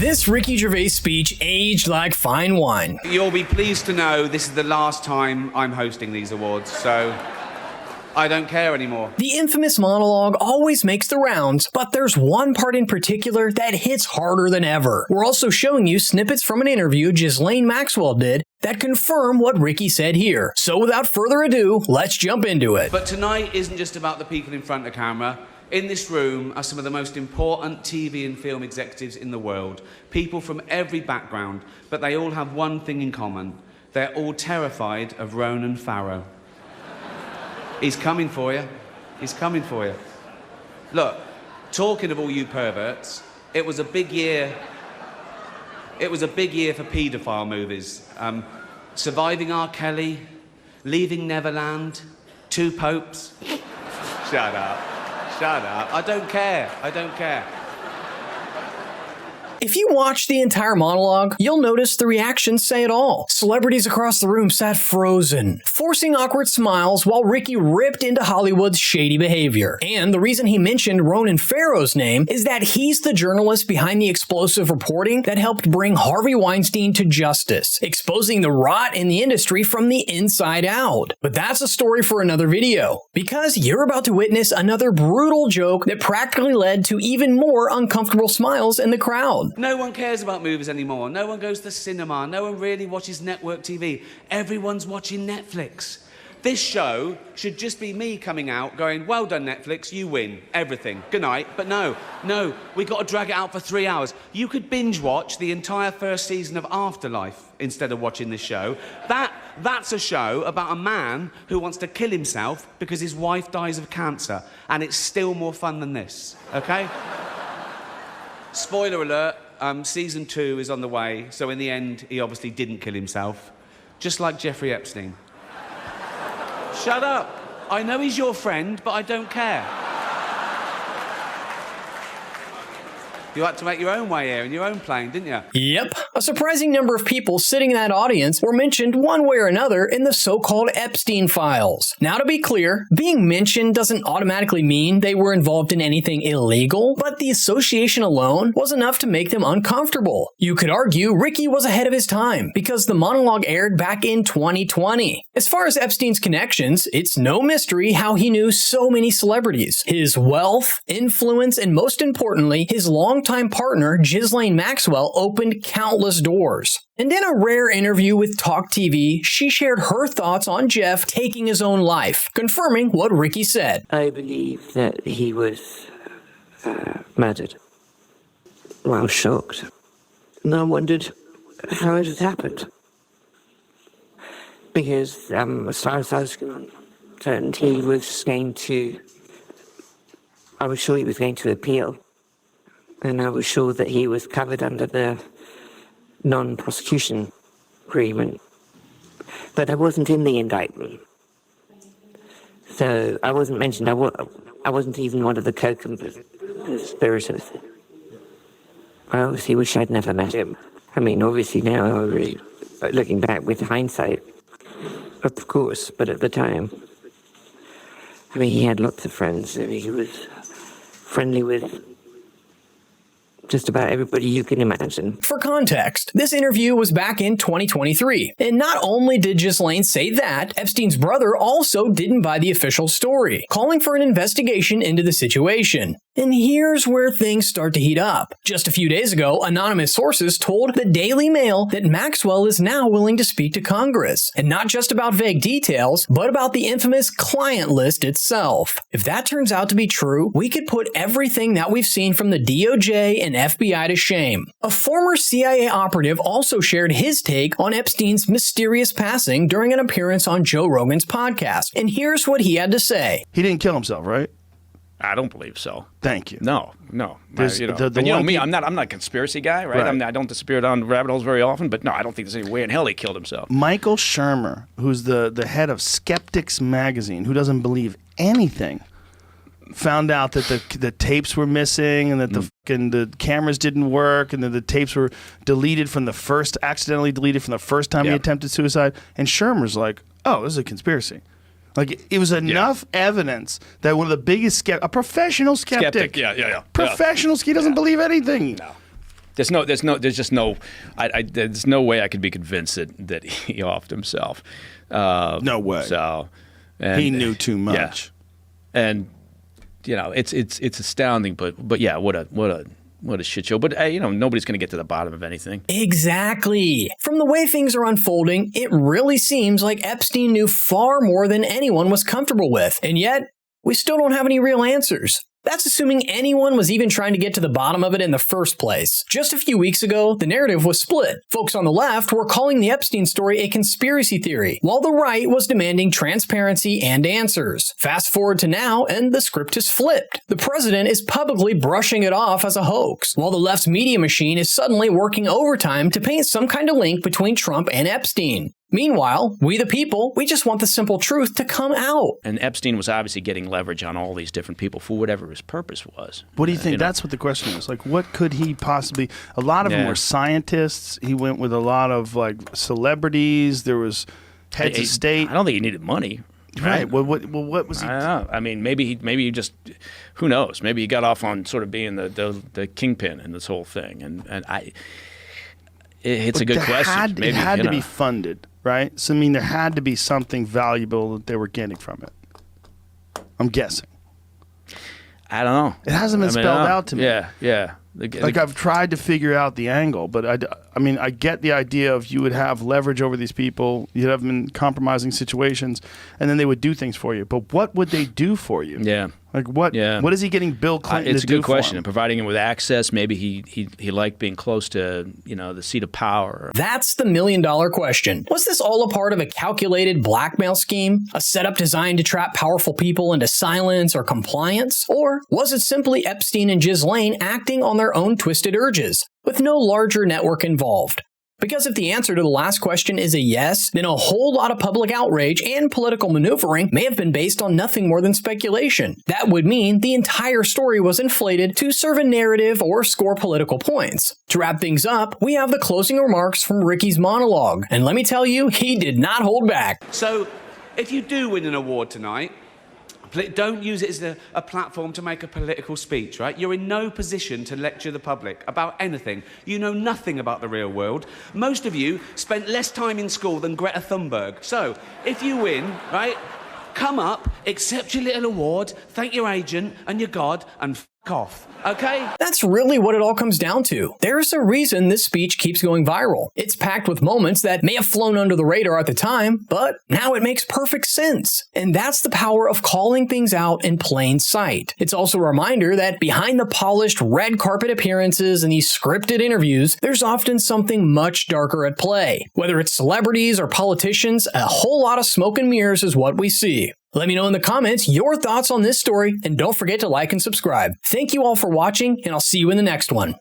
This Ricky Gervais speech aged like fine wine. You'll be pleased to know this is the last time I'm hosting these awards, so I don't care anymore. The infamous monologue always makes the rounds, but there's one part in particular that hits harder than ever. We're also showing you snippets from an interview Ghislaine Maxwell did that confirm what Ricky said here. So without further ado, let's jump into it. But tonight isn't just about the people in front of the camera. In this room are some of the most important TV and film executives in the world. People from every background, but they all have one thing in common. They're all terrified of Ronan Farrow. He's coming for you. He's coming for you. Look, talking of all you perverts, it was a big year. It was a big year for paedophile movies. Surviving R. Kelly, Leaving Neverland, Two Popes. Shut up. Shut up. I don't care. I don't care. If you watch the entire monologue, you'll notice the reactions say it all. Celebrities across the room sat frozen, forcing awkward smiles while Ricky ripped into Hollywood's shady behavior. And the reason he mentioned Ronan Farrow's name is that he's the journalist behind the explosive reporting that helped bring Harvey Weinstein to justice, exposing the rot in the industry from the inside out. But that's a story for another video, because you're about to witness another brutal joke that practically led to even more uncomfortable smiles in the crowd. No one cares about movies anymore. No one goes to the cinema. No one really watches network TV. Everyone's watching Netflix. This show should just be me coming out going, well done, Netflix, you win everything. Good night. But no, we got to drag it out for 3 hours. You could binge watch the entire first season of Afterlife instead of watching this show. That's a show about a man who wants to kill himself because his wife dies of cancer. And it's still more fun than this, okay? Spoiler alert, season 2 is on the way, so in the end, he obviously didn't kill himself. Just like Jeffrey Epstein. Shut up. I know he's your friend, but I don't care. You had to make your own way here in your own plane, didn't you? Yep. A surprising number of people sitting in that audience were mentioned one way or another in the so-called Epstein files. Now, to be clear, being mentioned doesn't automatically mean they were involved in anything illegal, but the association alone was enough to make them uncomfortable. You could argue Ricky was ahead of his time because the monologue aired back in 2020. As far as Epstein's connections, it's no mystery how he knew so many celebrities. His wealth, influence, and most importantly, his longtime partner, Ghislaine Maxwell, opened countless doors. And in a rare interview with Talk TV, she shared her thoughts on Jeff taking his own life, confirming what Ricky said. I believe that he was murdered. Well, I was shocked. And I wondered how it had happened. Because as far as I was concerned, I was sure he was going to appeal. And I was sure that he was covered under the non-prosecution agreement. But I wasn't in the indictment. So I wasn't mentioned. I wasn't even one of the co-conspirators. I obviously wish I'd never met him. I mean, obviously now, looking back with hindsight, of course, but at the time, I mean, he had lots of friends. I mean, he was friendly with just about everybody you can imagine. For context, this interview was back in 2023. And not only did Ghislaine say that, Epstein's brother also didn't buy the official story, calling for an investigation into the situation. And here's where things start to heat up. Just a few days ago, anonymous sources told the Daily Mail that Maxwell is now willing to speak to Congress. And not just about vague details, but about the infamous client list itself. If that turns out to be true, we could put everything that we've seen from the DOJ and FBI to shame. A former CIA operative also shared his take on Epstein's mysterious passing during an appearance on Joe Rogan's podcast. And here's what he had to say. He didn't kill himself, right? I don't believe so. Thank you. No. You know me, I'm not a conspiracy guy, right? I don't disappear down rabbit holes very often, but no, I don't think there's any way in hell he killed himself. Michael Shermer, who's the head of Skeptics magazine, who doesn't believe anything, found out that the tapes were missing and that the cameras didn't work and that the tapes were accidentally deleted from the first time he attempted suicide. And Shermer's like, oh, this is a conspiracy. Like, it was enough evidence that one of the biggest a professional skeptic. Professional Professional skeptic doesn't believe anything. No. There's no way I could be convinced that he offed himself. No way. So he knew too much. Yeah. And it's astounding, but yeah, what a shit show. But nobody's going to get to the bottom of anything. Exactly. From the way things are unfolding, it really seems like Epstein knew far more than anyone was comfortable with, and yet we still don't have any real answers. That's assuming anyone was even trying to get to the bottom of it in the first place. Just a few weeks ago, the narrative was split. Folks on the left were calling the Epstein story a conspiracy theory, while the right was demanding transparency and answers. Fast forward to now, and the script is flipped. The president is publicly brushing it off as a hoax, while the left's media machine is suddenly working overtime to paint some kind of link between Trump and Epstein. Meanwhile, we the people, we just want the simple truth to come out. And Epstein was obviously getting leverage on all these different people for whatever his purpose was. What do you think? That's what the question is. Like, what could he possibly... A lot of them were scientists. He went with a lot of, celebrities. There was heads of state. I don't think he needed money. Right. Well, what was he... I don't know. I mean, maybe he just... Who knows? Maybe he got off on sort of being the kingpin in this whole thing. It's a good question. It had to be funded. Right? So, I mean, there had to be something valuable that they were getting from it. I'm guessing. I don't know. It hasn't been spelled out to me. Yeah. I've tried to figure out the angle, but I get the idea of you would have leverage over these people, you'd have them in compromising situations, and then they would do things for you. But what would they do for you? Yeah. What is he getting Bill Clinton to do for him? It's a good question. And providing him with access, maybe he liked being close to, the seat of power. That's the million-dollar question. Was this all a part of a calculated blackmail scheme? A setup designed to trap powerful people into silence or compliance? Or was it simply Epstein and Ghislaine acting on their own twisted urges, with no larger network involved? Because if the answer to the last question is a yes, then a whole lot of public outrage and political maneuvering may have been based on nothing more than speculation. That would mean the entire story was inflated to serve a narrative or score political points. To wrap things up, we have the closing remarks from Ricky's monologue, and let me tell you, he did not hold back. So, if you do win an award tonight, don't use it as a platform to make a political speech, right? You're in no position to lecture the public about anything. You know nothing about the real world. Most of you spent less time in school than Greta Thunberg. So, if you win, right, come up, accept your little award, thank your agent and your God, and f*** off, okay? That's really what it all comes down to. There's a reason this speech keeps going viral. It's packed with moments that may have flown under the radar at the time, but now it makes perfect sense. And that's the power of calling things out in plain sight. It's also a reminder that behind the polished red carpet appearances and these scripted interviews, there's often something much darker at play. Whether it's celebrities or politicians, a whole lot of smoke and mirrors is what we see. Let me know in the comments your thoughts on this story, and don't forget to like and subscribe. Thank you all for watching, and I'll see you in the next one.